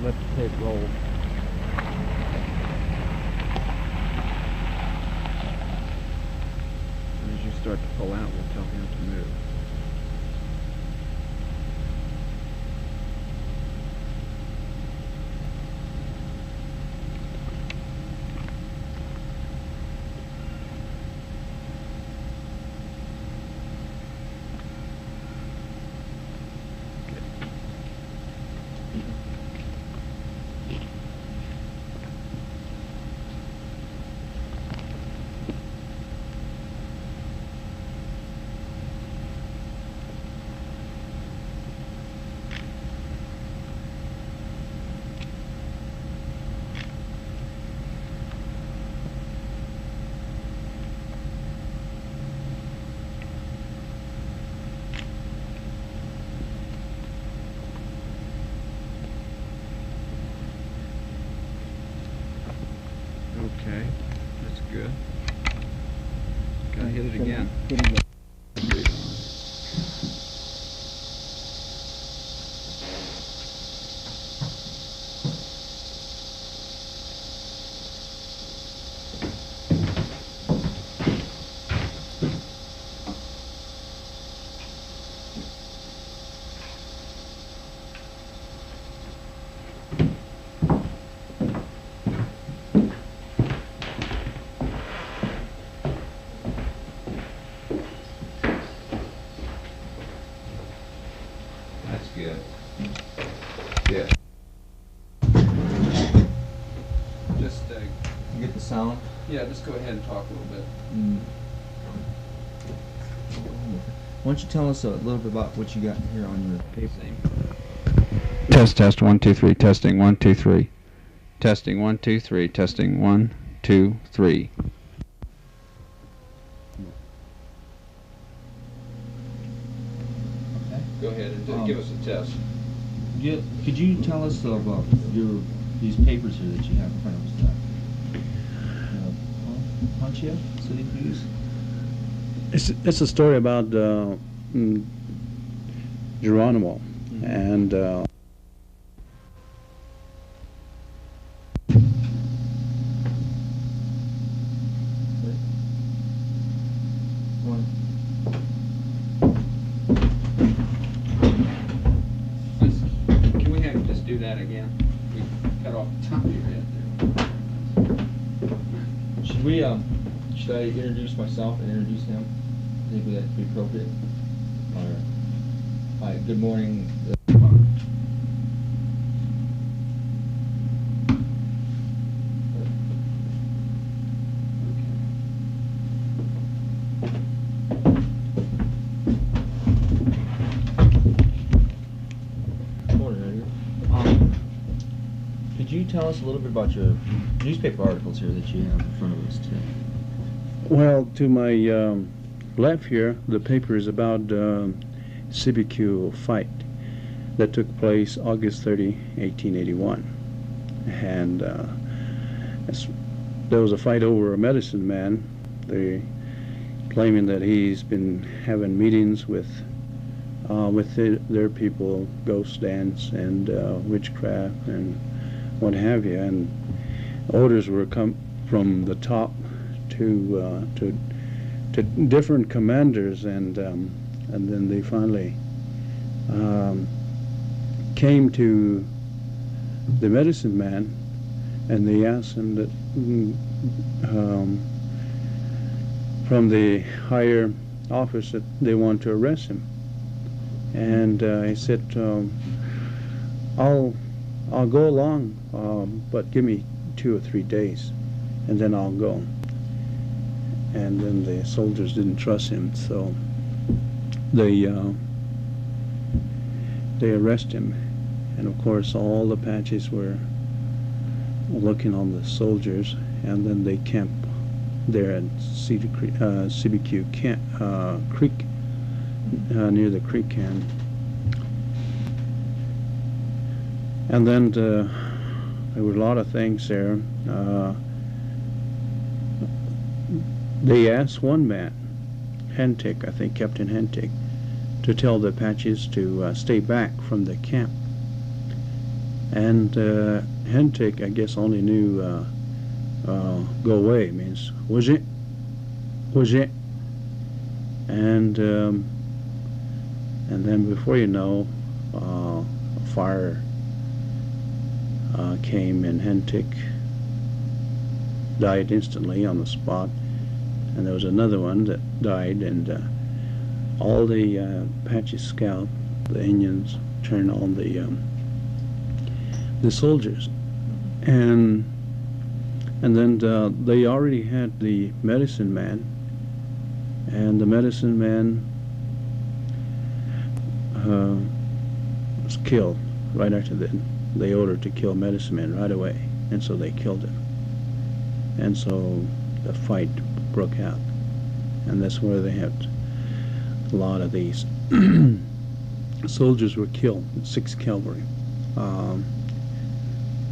let the tape roll. And as you start to pull out, we'll tell him to move. Okay, that's good. Gotta hit it again. Good. Yeah. Just you get the sound? Yeah, just go ahead and talk a little bit. Why don't you tell us a little bit about what you got here on your paper? Test 1 2 3 testing 1 2 3 testing 1 2 3 testing 1 2 3. Go ahead and give us a test. Could you tell us about these papers here that you have in front of us? Ponchia, city views? It's a story about Geronimo, and Do that again. We cut off the top of your head there. Should I introduce myself and introduce him? I think that'd be appropriate. All right. Hi, good morning. Could you tell us a little bit about your newspaper articles here that you have in front of us today? well, to my left here, the paper is about CBQ fight that took place August 30, 1881, and there was a fight over a medicine man. They claiming that he's been having meetings with their people, ghost dance and witchcraft and what have you, and orders were come from the top to different commanders, and then they finally came to the medicine man, and they asked him that from the higher office that they want to arrest him, and he said, I'll go along, but give me 2 or 3 days, and then I'll go. And then the soldiers didn't trust him, so they arrest him. And of course, all the Apaches were looking on the soldiers, and then they camp there at CBQ Creek, near the creek camp. And then there were a lot of things there. They asked one man, Hentic, I think Captain Hentic, to tell the Apaches to stay back from the camp. And Hentik, I guess, only knew go away means wujit, wujit. And then before you know, a fire came, and Hentik died instantly on the spot. And there was another one that died, and all the Apache scout, the Indians, turned on the soldiers, and then they already had the medicine man, and the medicine man was killed right after that. They ordered to kill medicine man right away, and so they killed him. And so the fight broke out, and that's where they had a lot of these soldiers were killed. 6 cavalry.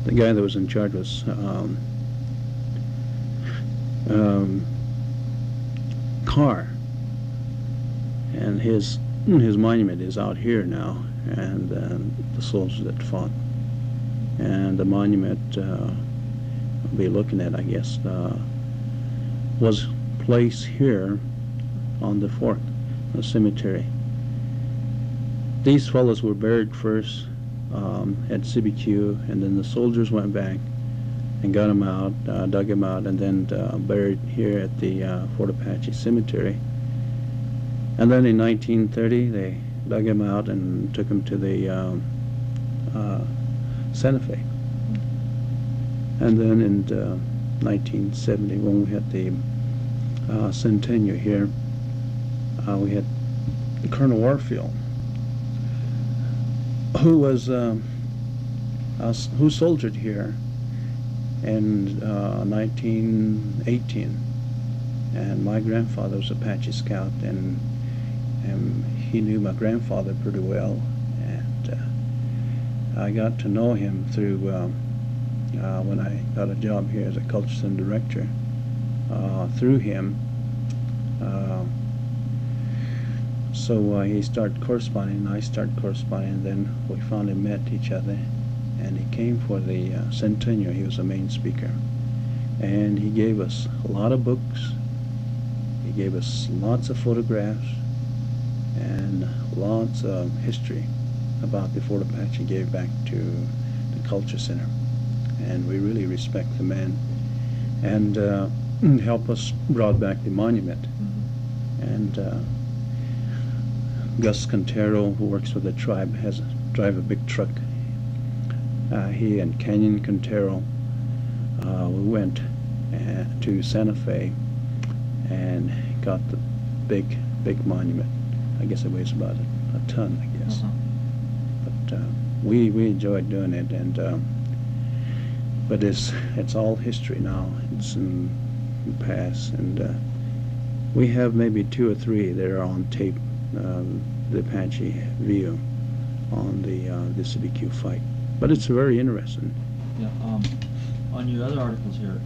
The guy that was in charge was Carr, and his monument is out here now, and the soldiers that fought, and the monument I'll be looking at, I guess, was placed here on the fort, the cemetery. These fellows were buried first at CBQ, and then the soldiers went back and got them out, dug them out, and then buried here at the Fort Apache Cemetery. And then in 1930, they dug him out and took him to the Santa Fe. And then in 1970, when we had the centennial here, we had Colonel Warfield, who was who soldiered here in 1918, and my grandfather was Apache scout, and he knew my grandfather pretty well, and I got to know him through when I got a job here as a culture center director. Through him, so he started corresponding, and I started corresponding, and then we finally met each other, and he came for the centennial. He was the main speaker, and he gave us a lot of books, he gave us lots of photographs, and lots of history about the Fort Apache gave back to the Culture Center, and we really respect the man, and help us brought back the monument. And Gus Contero, who works for the tribe, drive a big truck. He and Canyon Contero, we went to Santa Fe and got the big monument. I guess it weighs about a ton, I guess. But we enjoyed doing it, and but it's all history now. It's in the past, and we have maybe 2 or 3 that are on tape. The Apache view on the CBQ fight, but it's very interesting. Yeah. On your other articles here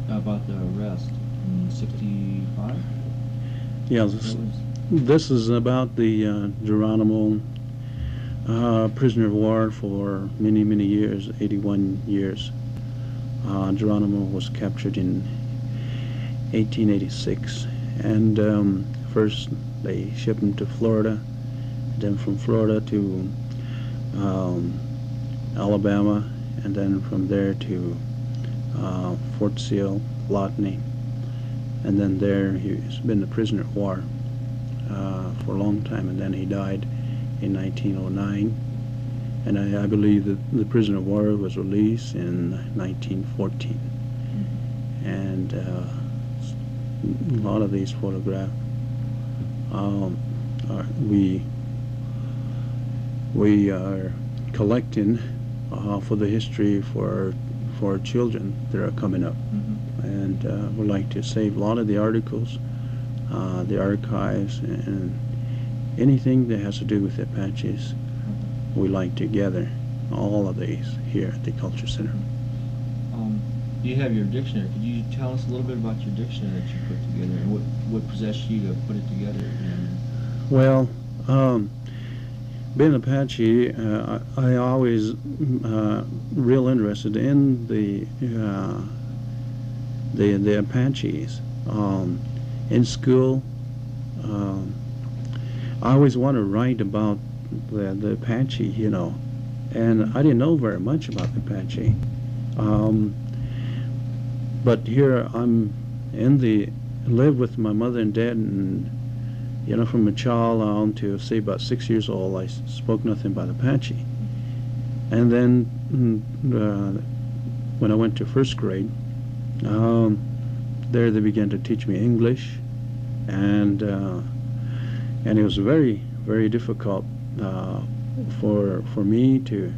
about the arrest in '65. Yeah. This is about the Geronimo prisoner of war for many years, 81 years. Geronimo was captured in 1886, and first they shipped him to Florida, then from Florida to Alabama, and then from there to Fort Sill, Lotney, and then there he's been a prisoner of war for a long time, and then he died in 1909, and I believe that the prisoner of war was released in 1914, and a lot of these photographs we are collecting for the history for children that are coming up, and we'd like to save a lot of the articles, the archives, and anything that has to do with the Apaches. We like to gather all of these here at the Culture Center. You have your dictionary. Could you tell us a little bit about your dictionary that you put together, and what possessed you to put it together? Well, being Apache, I always real interested in the Apaches. In school, I always want to write about the Apache, you know, and I didn't know very much about the Apache. But here I'm live with my mother and dad, and you know, from a child on to say about 6 years old, I spoke nothing but Apache. And then when I went to first grade, there they began to teach me English, and it was very, very difficult for me to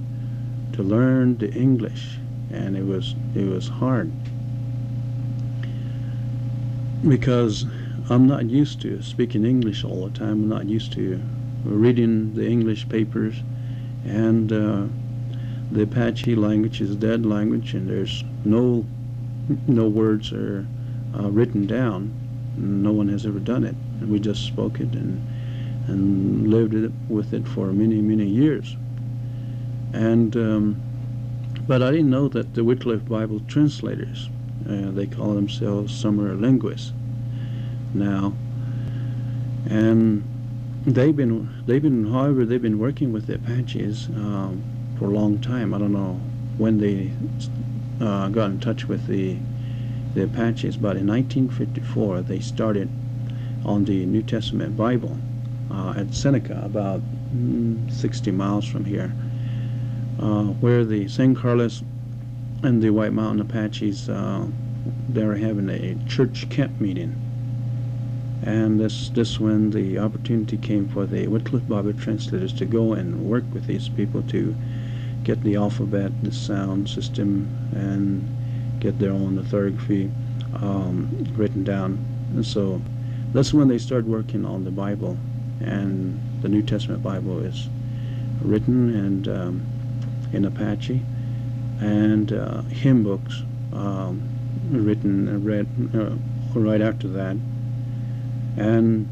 learn the English, and it was hard because I'm not used to speaking English all the time. I'm not used to reading the English papers, and the Apache language is a dead language, and there's no words are written down. No one has ever done it, and we just spoke it and lived with it for many, many years. And but I didn't know that the Wycliffe Bible translators, they call themselves summer linguists now, and they've been working with the Apaches for a long time. I don't know when they got in touch with the Apaches, but in 1954 they started on the New Testament Bible at Seneca, about 60 miles from here, where the San Carlos and the White Mountain Apaches, they were having a church camp meeting. And this when the opportunity came for the Wycliffe Bible translators to go and work with these people to get the alphabet, the sound system, and get their own orthography written down. And so that's when they started working on the Bible, and the New Testament Bible is written and in Apache, and hymn books written and read right after that. And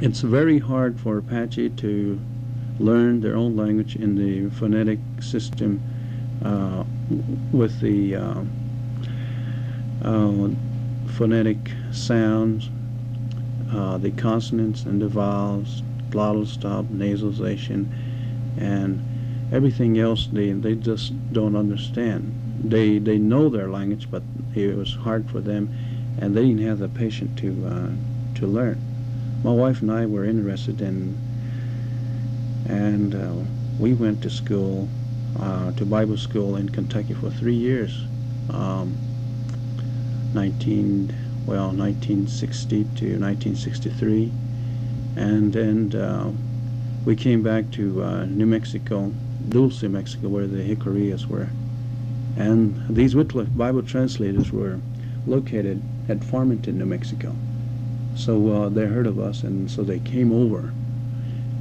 it's very hard for Apache to learn their own language in the phonetic system with the phonetic sounds, the consonants and the vowels, glottal stop, nasalization, and everything else they just don't understand. They know their language, but it was hard for them, and they didn't have the patience to learn. My wife and I were interested in, and we went to school, to Bible school in Kentucky for 3 years, 1960 to 1963, and then we came back to New Mexico, Dulce, Mexico, where the Hickoryas were, and these Wycliffe Bible translators were located at Farmington, New Mexico. So they heard of us, and so they came over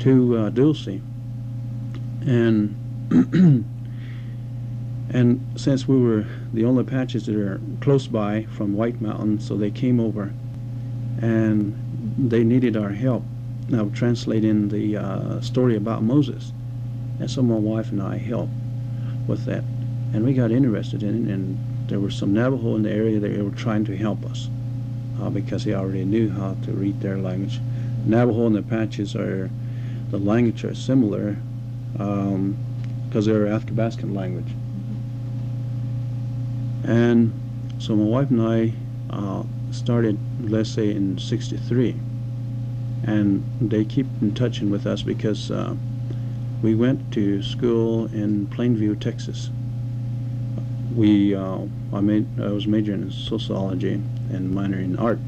to Dulce, and and since we were the only Apaches that are close by from White Mountain, so they came over, and they needed our help now translating the story about Moses, and so my wife and I helped with that, and we got interested in it, and there were some Navajo in the area that were trying to help us. Because they already knew how to read their language. Navajo and the Apaches the language are similar because they're Athabascan language. And so my wife and I started, let's say, in '63, and they keep in touch with us because we went to school in Plainview, Texas. I was majoring in sociology and minoring in art,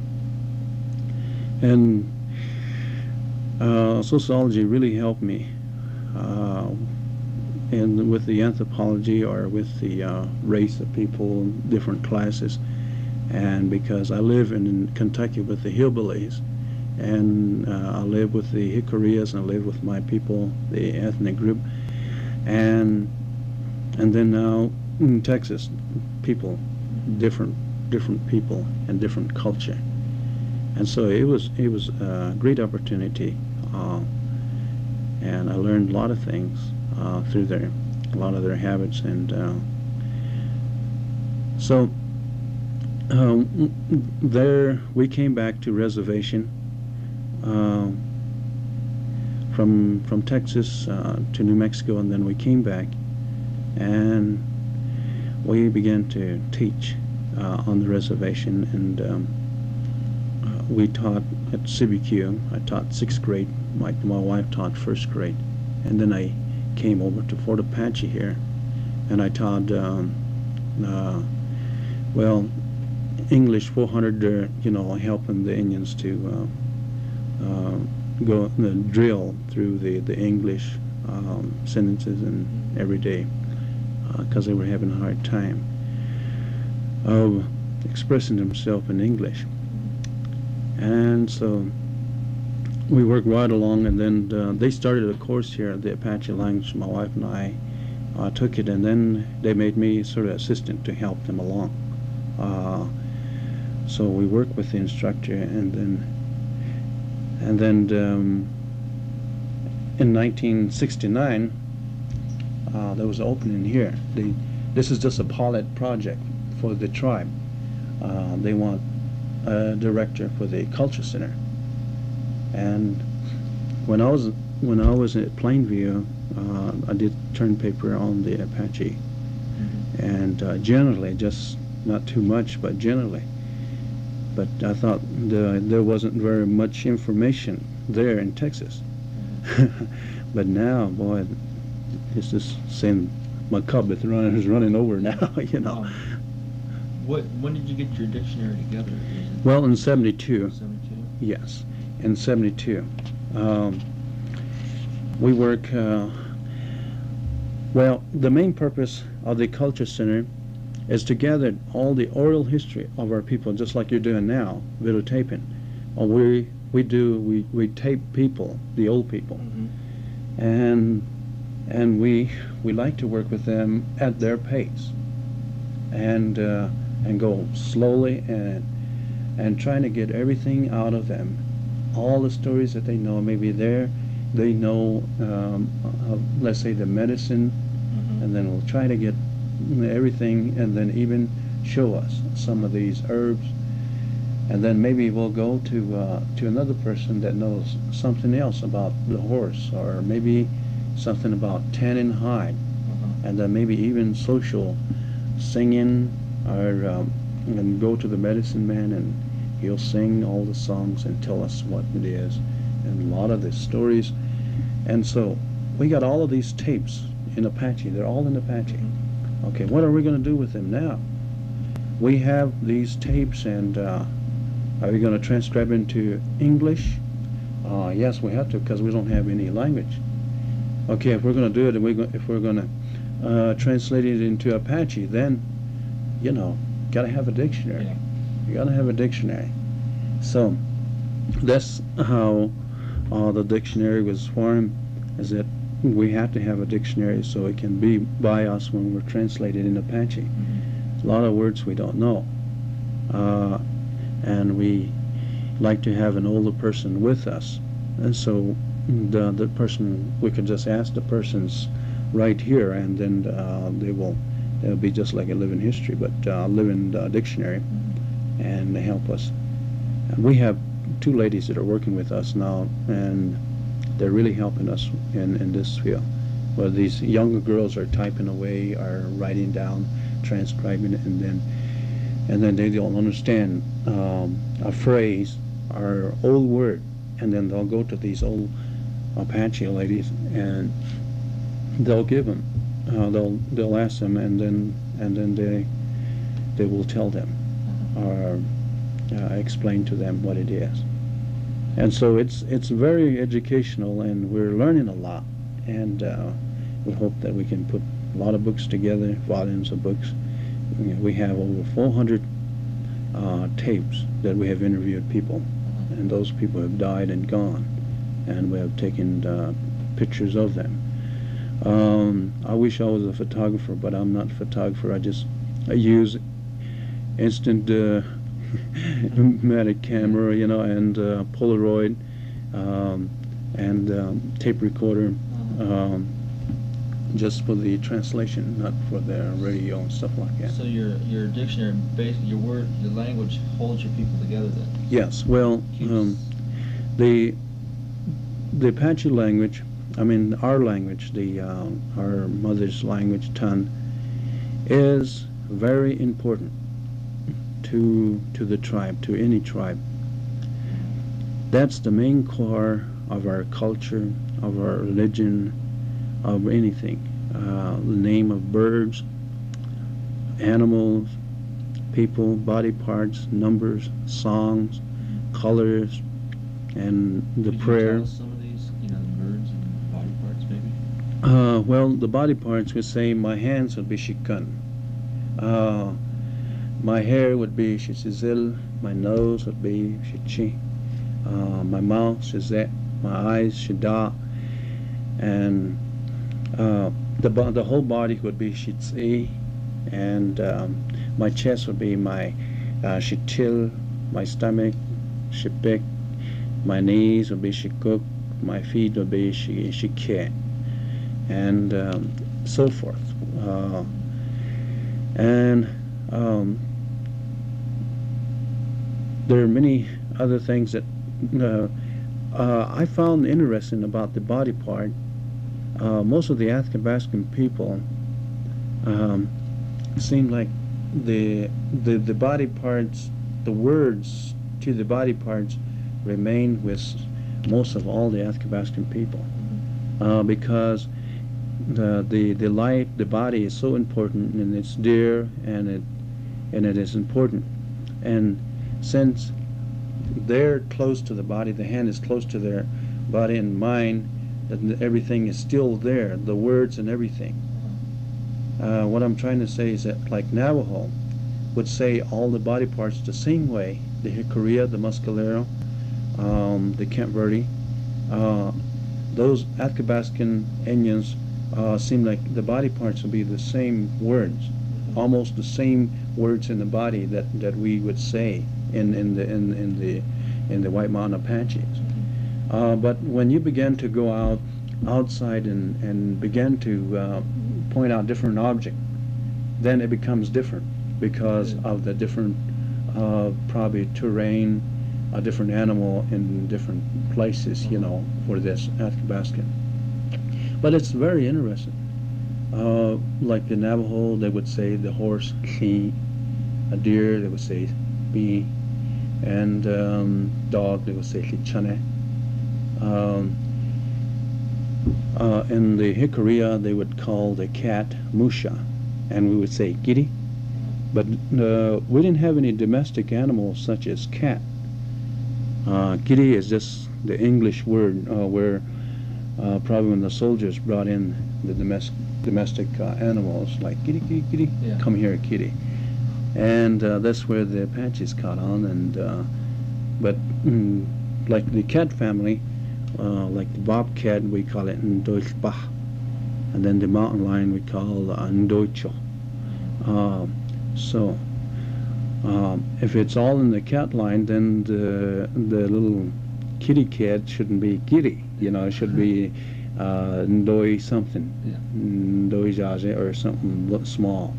and sociology really helped me, and with the anthropology or with the race of people, different classes, and because I live in Kentucky with the hillbillies, and I live with the Hickoryas, and I live with my people, the ethnic group, and then now in Texas, people, different people and different culture, and so it was a great opportunity, and I learned a lot of things through a lot of their habits. And so there we came back to reservation from Texas to New Mexico, and then we came back and we began to teach on the reservation. And we taught at CBQ. I taught 6th grade. My wife taught 1st grade, and then I came over to Fort Apache here, and I taught well, English 400. Helping the Indians to go drill through the English sentences and every day, because they were having a hard time of expressing themselves in English. And so we worked right along, and then they started a course here, the Apache language. My wife and I took it, and then they made me sort of assistant to help them along. So we worked with the instructor, and then in 1969 there was an opening here. This is just a pilot project for the tribe. They want a director for the culture center. And when I was at Plainview, I did term paper on the Apache, and generally, just not too much, but generally. But I thought there wasn't very much information there in Texas. But now, boy, it's just saying my cub is running over now. When did you get your dictionary together? Well, in '72. '72. Yes, in '72. We work. Well, the main purpose of the Culture Center is to gather all the oral history of our people, just like you're doing now, videotaping. We tape people, the old people, and we like to work with them at their pace, and go slowly and trying to get everything out of them, all the stories that they know. Maybe they know, let's say, the medicine, and then we'll try to get everything, and then even show us some of these herbs, and then maybe we'll go to another person that knows something else about the horse, or maybe something about tanning hide, and then maybe even social singing, or and go to the medicine man, and he'll sing all the songs and tell us what it is, and a lot of the stories. And so we got all of these tapes in Apache. They're all in Apache. Okay, what are we going to do with them now? We have these tapes, and are we going to transcribe into English? Yes, we have to, because we don't have any language. Okay, if we're going to do it, and if we're going to translate it into Apache, then, got to have a dictionary. Yeah. You got to have a dictionary. So that's how the dictionary was formed, is that we have to have a dictionary so it can be by us when we're translated in Apache. A lot of words we don't know, and we like to have an older person with us, and so the person, we could just ask the person's right here, and then they'll be just like a living history, but living dictionary, and they help us. And we have 2 ladies that are working with us now, and they're really helping us in this field. Well, these younger girls are typing away, are writing down, transcribing it, and then they don't understand a phrase or old word, and then they'll go to these old Apache ladies, and they'll give them, they'll ask them, and then they will tell them or explain to them what it is. And so it's very educational, and we're learning a lot, and we hope that we can put a lot of books together, volumes of books. We have over 400 tapes that we have interviewed people, and those people have died and gone, and we have taken pictures of them. I wish I was a photographer, but I'm not a photographer. I use instant matic camera, and Polaroid, and tape recorder, just for the translation, not for the radio and stuff like that. So your dictionary, basically your language holds your people together then? Yes, well, the Apache language, I mean our language, our mother's language, Ton, is very important to the tribe, to any tribe. That's the main core of our culture, of our religion, of anything. The name of birds, animals, people, body parts, numbers, songs, colors, and the Could prayer. You tell us some of these, the birds and body parts, maybe? Well, the body parts would say my hands would be shikun. My hair would be shizil. My nose would be shichi. My mouth shizet. My eyes shida. And the whole body would be shitzi. And my chest would be my shitil. My stomach shipik. My knees would be shikuk. My feet would be shike. And so forth. There are many other things that I found interesting about the body part. Most of the Athabascan people seem like the body parts, the words to the body parts remain with most of all the Athabascan people, because the life, the body is so important, and it's dear, and it is important. And since they're close to the body, the hand is close to their body and mind, that everything is still there, the words and everything. What I'm trying to say is that, like Navajo would say all the body parts the same way, the Hickorea, the Muscalero, the Camp Verde, those Athabascan Indians seem like the body parts would be the same words, almost the same words in the body that we would say in the White Mountain Apaches. But when you begin to go outside and begin to point out different objects, then it becomes different because of the different probably terrain, a different animal in different places, for this Athabascan. But it's very interesting. Like the Navajo, they would say the horse, chi, a deer, they would say bi, and dog, they would say lichane. In the Hickorea, they would call the cat musha, and we would say giri. But we didn't have any domestic animals such as cat. Giri is just the English word where probably when the soldiers brought in the domestic animals, like kitty, kitty, kitty, come here, kitty. And that's where the Apaches caught on. And but like the cat family, like the bobcat, we call it Ndoichbach, and then the mountain lion we call Ndoicho. So if it's all in the cat line, then the little kitty cat shouldn't be kitty. It should be Ndoi something, Ndoi Jaje or something small.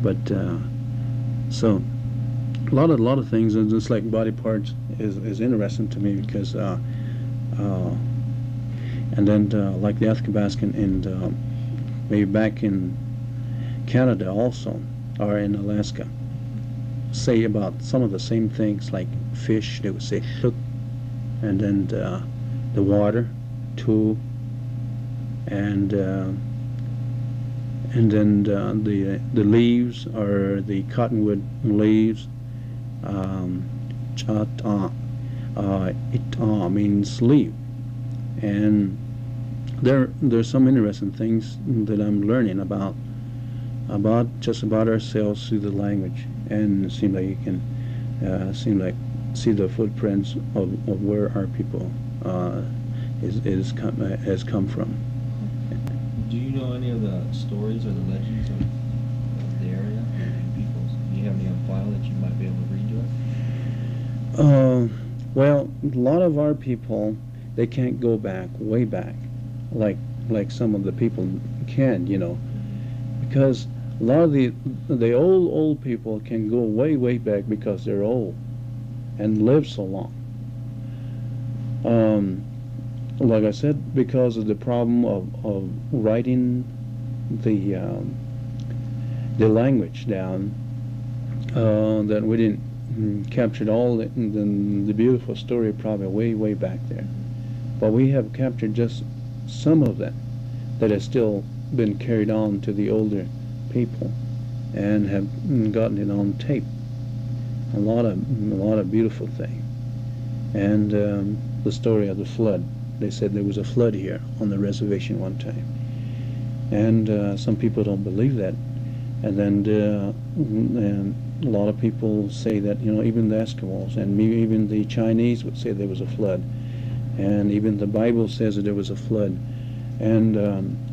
But so a lot of things, and just like body parts is interesting to me because and then like the Athabascan and maybe back in Canada also, or in Alaska, say about some of the same things, like fish, they would say hluk, and then the water, tu, and then the leaves, or the cottonwood leaves, chata, ita means leaf. And there's some interesting things that I'm learning about ourselves through the language, and it seems like you can see the footprints of where our people has come from. Do you know any of the stories or the legends of the area, or the peoples? Do you have any on file that you might be able to read to us? Well, a lot of our people, they can't go back, way back, like some of the people can, you know, because a lot of the old people can go way back because they're old and live so long. Like I said, because of the problem of writing the language down, that we didn't capture all the beautiful story probably way back there. But we have captured just some of that has still been carried on to the older people and have gotten it on tape. A lot of beautiful things. And the story of the flood. They said there was a flood here on the reservation one time. And some people don't believe that. And then and a lot of people say that, you know, even the Eskimos and maybe even the Chinese would say there was a flood. And even the Bible says that there was a flood. And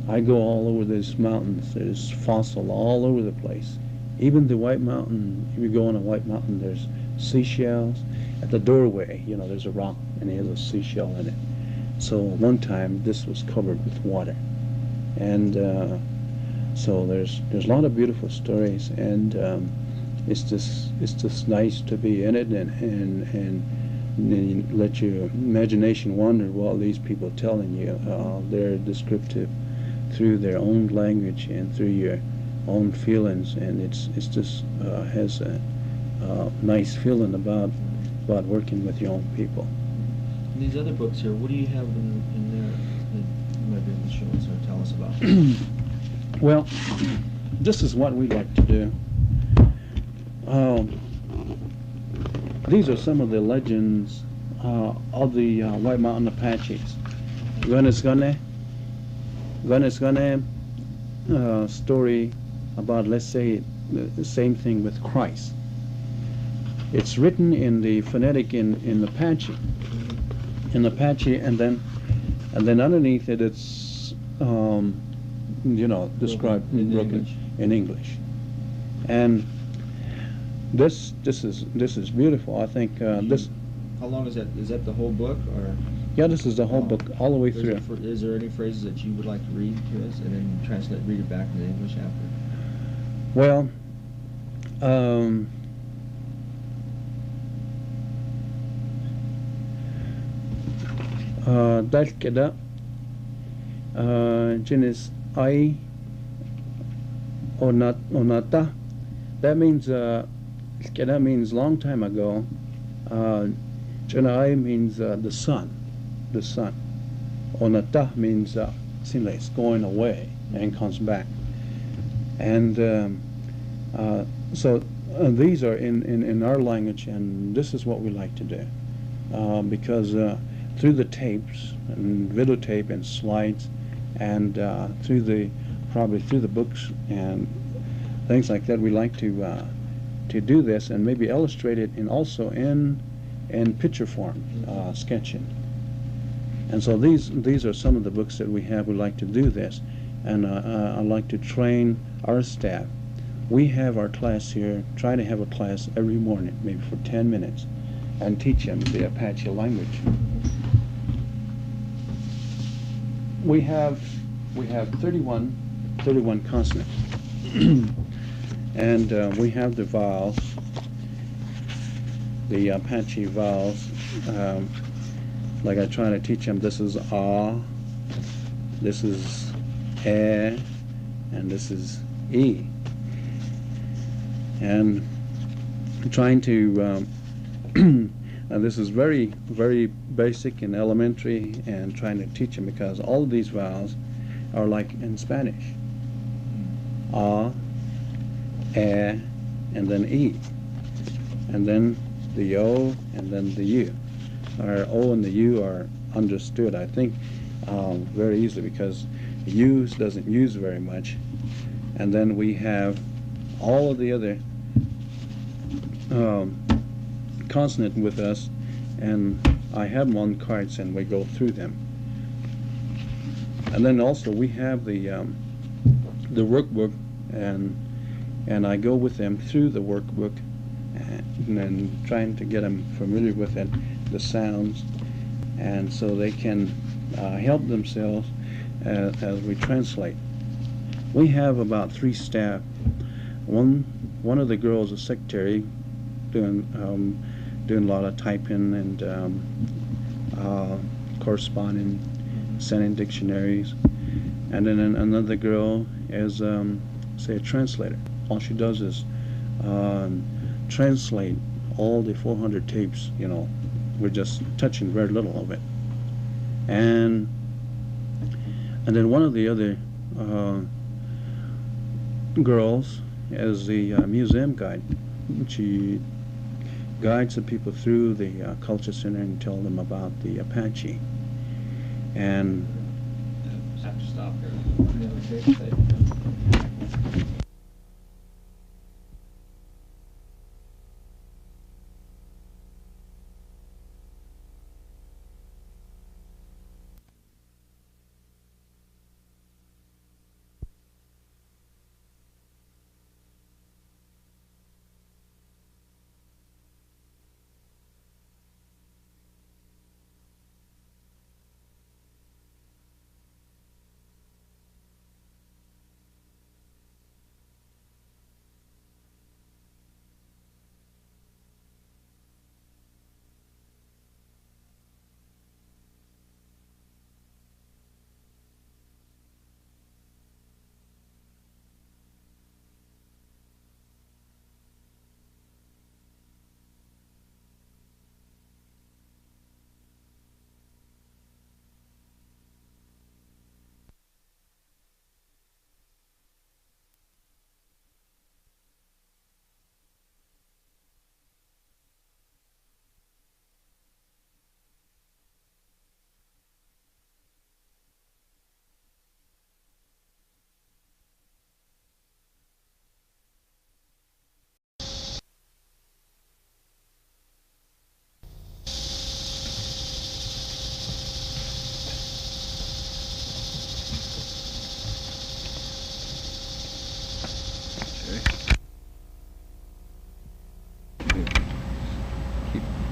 I go all over these mountains. There's fossil all over the place. Even the White Mountain, if you go on a White Mountain, there's seashells. At the doorway, you know, there's a rock and it has a seashell in it. So one time this was covered with water. And so there's a lot of beautiful stories, and it's just nice to be in it and let your imagination wander while these people are telling you. They're descriptive through their own language and through your own feelings, and it's just has a nice feeling about working with your own people. These other books here, what do you have in there that you might be able to show us or tell us about? Well, this is what we like to do. These are some of the legends of the White Mountain Apaches. Gane story about, let's say, the same thing with Christ. It's written in the phonetic in Apache, and then underneath it, it's you know, described broken in English. And this is beautiful. I think this. How long is that? Is that the whole book, or? Yeah, this is the whole book all the way through. Is there any phrases that you would like to read to us and then read it back into English after? Well, dal keda jenis ai onata. That means keda means long time ago. Janai means the sun. The sun. Onata means seems like it's going away and comes back. And so these are in our language, and this is what we like to do, because through the tapes and videotape and slides, and probably through the books and things like that, we like to do this and maybe illustrate it also in picture form, sketching. And so these are some of the books that we have. We like to do this, and I like to train our staff. We have our class here, try to have a class every morning, maybe for 10 minutes, and teach them the Apache language. We have 31 consonants, and we have the vowels, the Apache vowels. Like I try to teach them, this is ah, this is eh, and this is e. And trying to, and this is very, very basic and elementary, and trying to teach them, because all of these vowels are like in Spanish. Ah, eh, and then e. And then the O, and then the U. Our O and the U are understood, I think, very easily, because U doesn't use very much. And then we have all of the other consonant with us, and I have them on cards, and we go through them. And then also we have the workbook, and I go with them through the workbook, and then trying to get them familiar with it, the sounds, and so they can help themselves as we translate. We have about 3 staff. One of the girls is secretary, doing a lot of typing and corresponding, sending dictionaries, and then another girl is say a translator. All she does is translate all the 400 tapes. You know, we're just touching very little of it. And then one of the other girls is the museum guide. She guides the people through the culture center and tell them about the Apache. And Just have to stop here.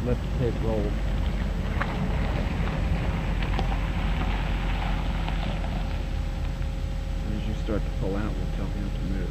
Let the tape roll. As you start to pull out, we'll tell him to move.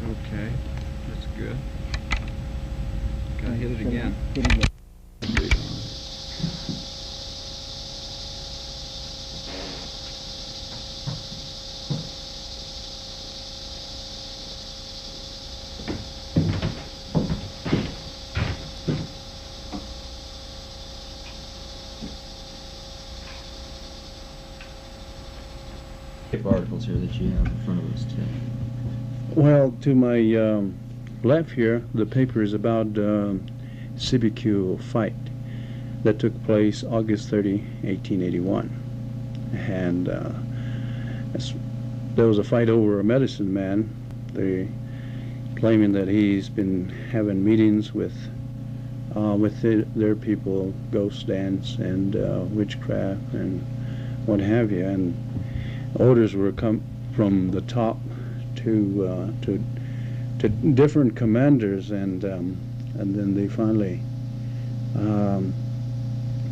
Okay, that's good. Gotta hit it again. Articles here that you have in front of us today. well, to my left here, the paper is about CBQ fight that took place August 30, 1881, and there was a fight over a medicine man. They claiming that he's been having meetings with their people, ghost dance and witchcraft and what have you, and orders were come from the top to different commanders, and then they finally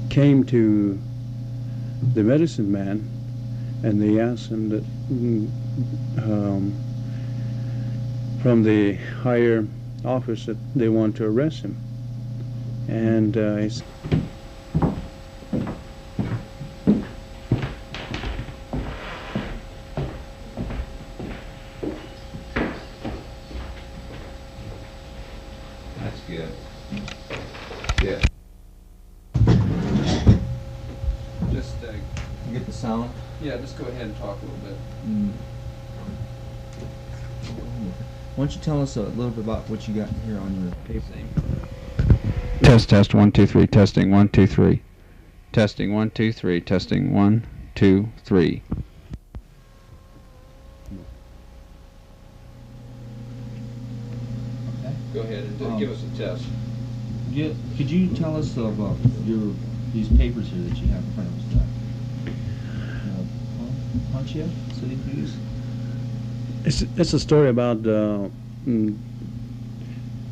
came to the medicine man, and they asked him that from the higher office that they want to arrest him, and he said, Yeah. Just, You get the sound? yeah, just go ahead and talk a little bit. Why don't you tell us a little bit about what you got here on your paper? Test 1 2 3 testing 1 2 3 testing 1 2 3 testing 1 2 3. Okay. Go ahead and give us a test. Yeah, could you tell us about these papers here that you have in front of us? Ponchia, City News? It's a story about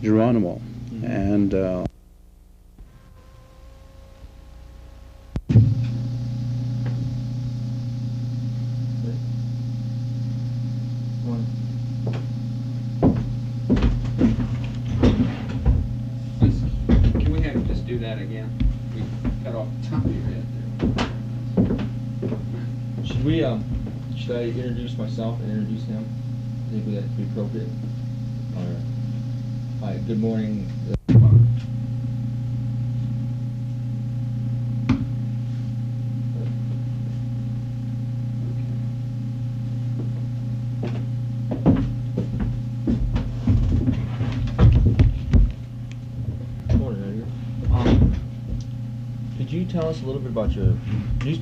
Geronimo, and Can we have just do that again? We cut off the top of your head there. Should I introduce myself and introduce him? I think that'd be appropriate. Or, hi, good morning. Morning, Edgar. Could you tell us a little bit about your newspaper?